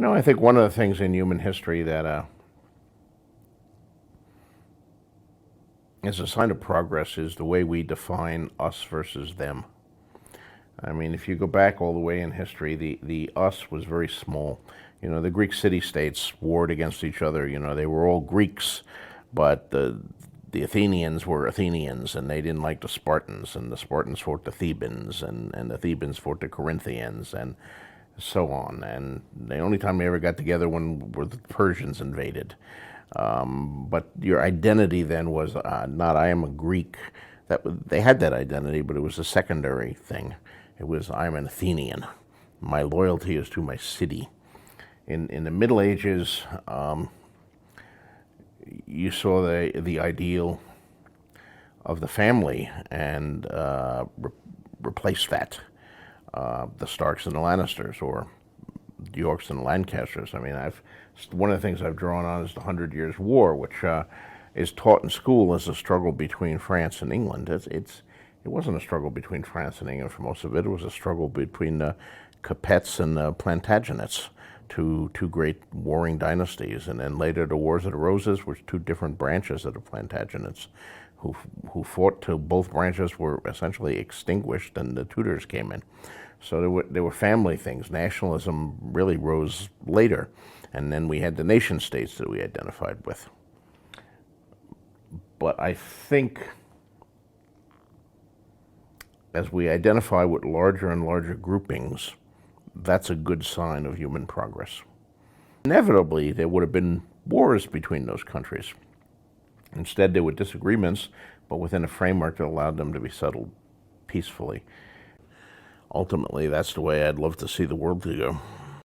I think one of the things in human history that is a sign of progress is the way we define us versus them. I mean, if you go back all the way in history, the us was very small. The Greek city-states warred against each other. They were all Greeks, but the Athenians were Athenians, and they didn't like the Spartans, and the Spartans fought the Thebans, and the Thebans fought the Corinthians, and so on. And the only time they ever got together were the Persians invaded. But your identity then was not I am a Greek. They had that identity, but it was a secondary thing. It was I'm an Athenian. My loyalty is to my city. In the Middle Ages, you saw the ideal of the family and replaced that. The Starks and the Lannisters, or the Yorks and the Lancasters. I mean, one of the things I've drawn on is the 100 Years' War, which is taught in school as a struggle between France and England. It wasn't a struggle between France and England for most of it. It was a struggle between the Capets and the Plantagenets, two great warring dynasties, and then later the Wars of the Roses, which two different branches of the Plantagenets, who fought till both branches were essentially extinguished and the Tudors came in. So there were family things. Nationalism really rose later, and then we had the nation states that we identified with. But I think as we identify with larger and larger groupings, that's a good sign of human progress. Inevitably, there would have been wars between those countries. Instead, there were disagreements, but within a framework that allowed them to be settled peacefully. Ultimately, that's the way I'd love to see the world to go.